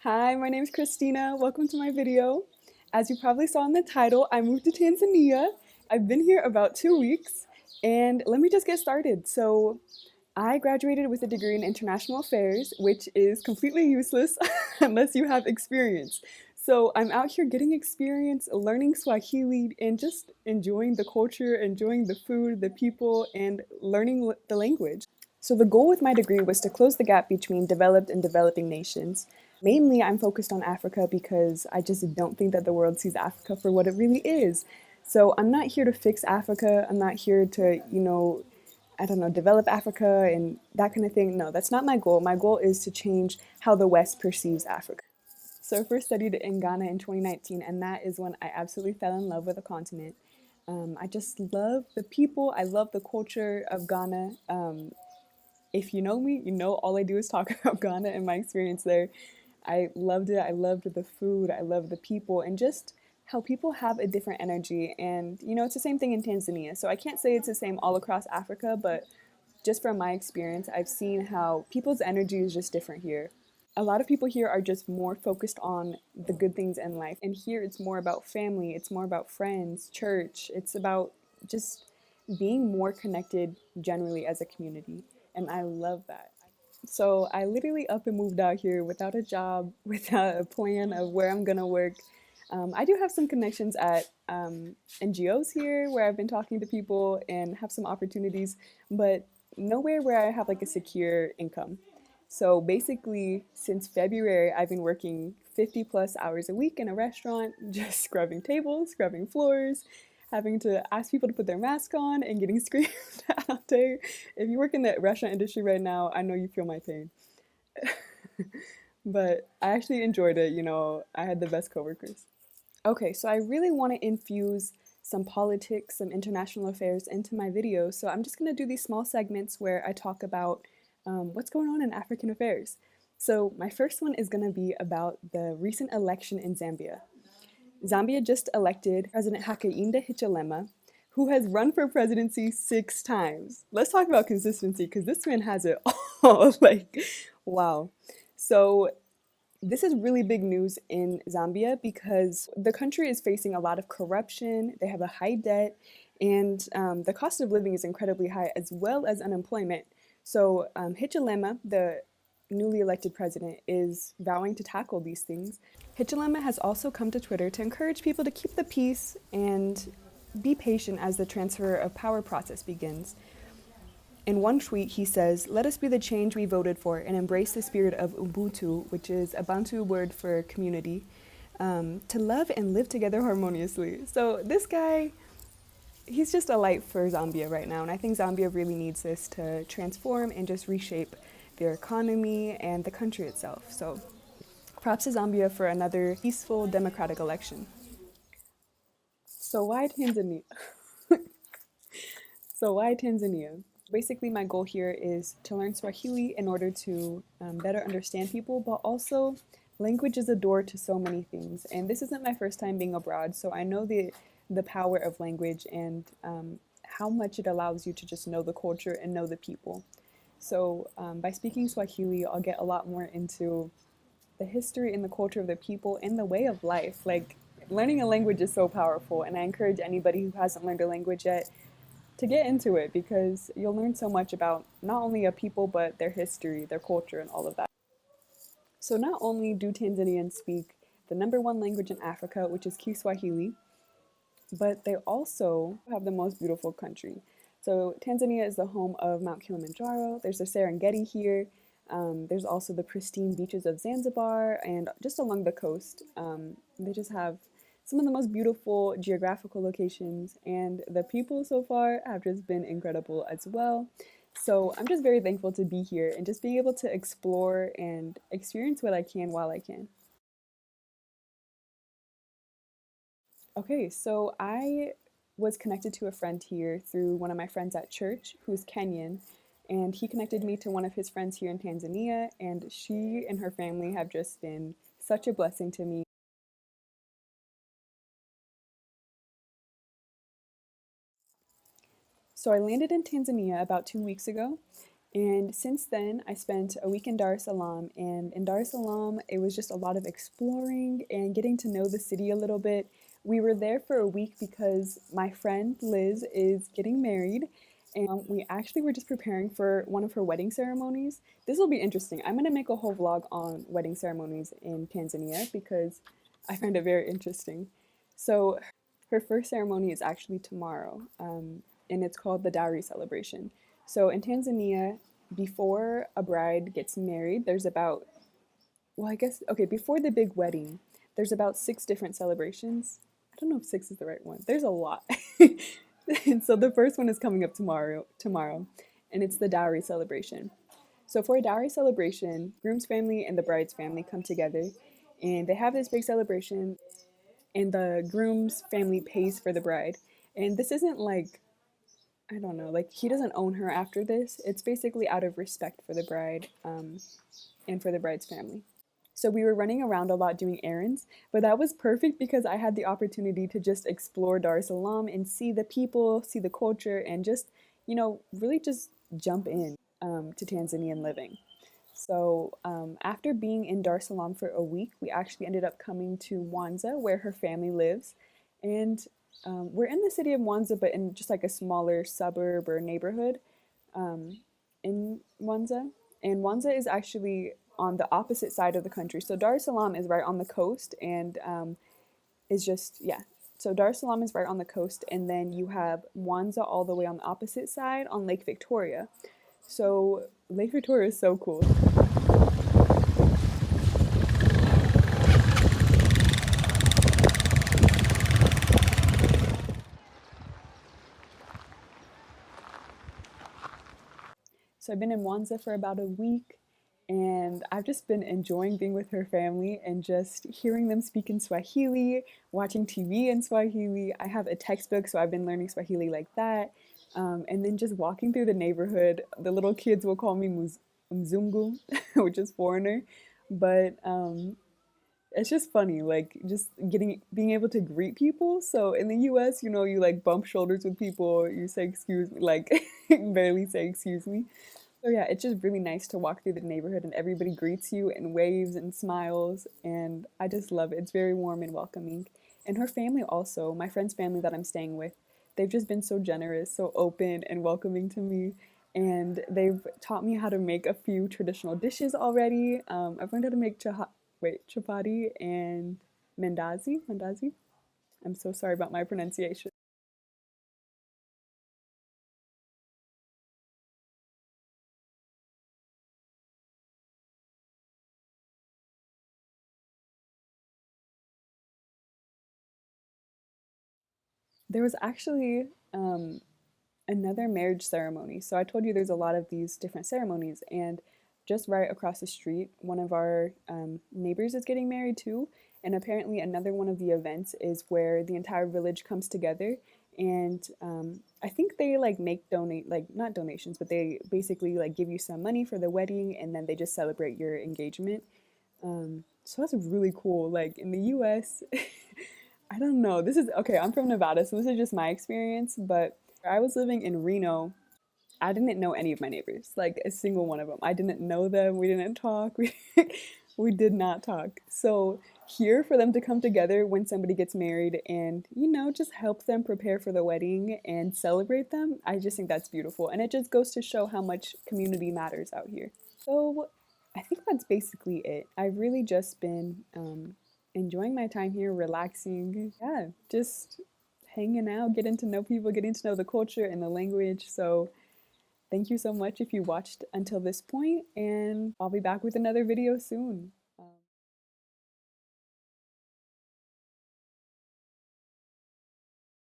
Hi, my name is Christina. Welcome to my video. As you probably saw in the title, I moved to Tanzania. I've been here about 2 weeks, and let me just get started. I graduated with a degree in international affairs, which is completely useless unless you have experience. So I'm out here getting experience, learning Swahili, and just enjoying the culture, enjoying the food, the people, and learning the language. So the goal with my degree was to close the gap between developed and developing nations. Mainly, I'm focused on Africa because I just don't think that the world sees Africa for what it really is. So I'm not here to fix Africa. I'm not here to, I don't know, develop Africa and that kind of thing. No, that's not my goal. My goal is to change how the West perceives Africa. So I first studied in Ghana in 2019, and that is when I absolutely fell in love with the continent. I just love the people. I love the culture of Ghana. If you know me, you know all I do is talk about Ghana and my experience there. I loved it. I loved the food. I loved the people and just how people have a different energy. And, it's the same thing in Tanzania. So I can't say it's the same all across Africa, but just from my experience, I've seen how people's energy is just different here. A lot of people here are just more focused on the good things in life. And here it's more about family, it's more about friends, church, it's about just being more connected generally as a community. And I love that. So I literally up and moved out here without a job, without a plan of where I'm gonna work. I do have some connections at NGOs here where I've been talking to people and have some opportunities, but nowhere where I have like a secure income. So basically, since February, I've been working 50 plus hours a week in a restaurant, just scrubbing tables, scrubbing floors, having to ask people to put their mask on and getting screamed at all day. If you work in the restaurant industry right now, I know you feel my pain. But I actually enjoyed it, I had the best coworkers. Okay, so I really want to infuse some politics, some international affairs into my videos. So I'm just going to do these small segments where I talk about what's going on in African affairs. So my first one is going to be about the recent election in Zambia. Zambia just elected President Hakainde Hichilema, who has run for presidency 6 times. Let's talk about consistency because this man has it all. Like, wow. So this is really big news in Zambia because the country is facing a lot of corruption, they have a high debt, and the cost of living is incredibly high, as well as unemployment. So, Hichilema, the newly elected president, is vowing to tackle these things. Hichilema has also come to Twitter to encourage people to keep the peace and be patient as the transfer of power process begins. In one tweet, he says, "Let us be the change we voted for and embrace the spirit of Ubuntu," which is a Bantu word for community, to love and live together harmoniously. So this guy, he's just a light for Zambia right now. And I think Zambia really needs this to transform and just reshape their economy and the country itself. So props to Zambia for another peaceful democratic election. So why Tanzania? So why Tanzania? Basically, my goal here is to learn Swahili in order to better understand people, but also language is a door to so many things. And this isn't my first time being abroad, so I know the power of language and how much it allows you to just know the culture and know the people. So by speaking Swahili, I'll get a lot more into the history and the culture of the people and the way of life. Like learning a language is so powerful, and I encourage anybody who hasn't learned a language yet to get into it because you'll learn so much about not only a people but their history, their culture, and all of that. So not only do Tanzanians speak the number one language in Africa, which is Kiswahili, but they also have the most beautiful country. So Tanzania is the home of Mount Kilimanjaro. There's the Serengeti here. There's also the pristine beaches of Zanzibar and just along the coast. They just have some of the most beautiful geographical locations, and the people so far have just been incredible as well. So I'm just very thankful to be here and just being able to explore and experience what I can while I can. Okay, so I was connected to a friend here through one of my friends at church who's Kenyan, and he connected me to one of his friends here in Tanzania, and she and her family have just been such a blessing to me. So I landed in Tanzania about 2 weeks ago, And since then, I spent a week in Dar es Salaam, and in Dar es Salaam, it was just a lot of exploring and getting to know the city a little bit. We were there for a week because my friend Liz is getting married, and we actually were just preparing for one of her wedding ceremonies. This will be interesting. I'm gonna make a whole vlog on wedding ceremonies in Tanzania because I find it very interesting. So, her first ceremony is actually tomorrow, and it's called the dowry celebration. So in Tanzania, before a bride gets married, there's about, well, I guess, okay, before the big wedding, there's about 6 different celebrations. I don't know if 6 is the right one. There's a lot. And so the first one is coming up tomorrow, and it's the dowry celebration. So for a dowry celebration, groom's family and the bride's family come together, and they have this big celebration, and the groom's family pays for the bride. And this isn't like, I don't know, like he doesn't own her after this. It's basically out of respect for the bride, and for the bride's family. So we were running around a lot doing errands, but that was perfect because I had the opportunity to just explore Dar es Salaam and see the people, see the culture, and just, really just jump in, to Tanzanian living. So after being in Dar es Salaam for a week, we actually ended up coming to Mwanza, where her family lives. And we're in the city of Mwanza, but in just like a smaller suburb or neighborhood, um, in Mwanza. And Mwanza is actually on the opposite side of the country. So Dar es Salaam is right on the coast and is just, yeah. So Dar es Salaam is right on the coast, and then you have Mwanza all the way on the opposite side on Lake Victoria. So Lake Victoria is so cool. So I've been in Mwanza for about a week, and I've just been enjoying being with her family and just hearing them speak in Swahili, watching TV in Swahili. I have a textbook, so I've been learning Swahili like that. And then just walking through the neighborhood, the little kids will call me Mzungu, which is foreigner. But it's just funny, like just being able to greet people. So in the US, you like bump shoulders with people, you say excuse me, like barely say excuse me. So yeah, it's just really nice to walk through the neighborhood and everybody greets you and waves and smiles, and I just love it. It's very warm and welcoming. And her family also, my friend's family that I'm staying with, they've just been so generous, so open and welcoming to me. And they've taught me how to make a few traditional dishes already. I've learned how to make chapati and mandazi. I'm so sorry about my pronunciation. There was actually another marriage ceremony. So I told you there's a lot of these different ceremonies, and just right across the street, one of our neighbors is getting married too. And apparently, another one of the events is where the entire village comes together, and I think they like make donate like not donations, but they basically like give you some money for the wedding, and then they just celebrate your engagement. So that's really cool. Like in the US, I don't know. This is okay. I'm from Nevada, so this is just my experience. But I was living in Reno. I didn't know any of my neighbors, like a single one of them. I didn't know them. We didn't talk. We did not talk. So here for them to come together when somebody gets married and just help them prepare for the wedding and celebrate them, I just think that's beautiful. And it just goes to show how much community matters out here. So I think that's basically it. I've really just been enjoying my time here, relaxing. Yeah, just hanging out, getting to know people, getting to know the culture and the language. So thank you so much if you watched until this point, and I'll be back with another video soon.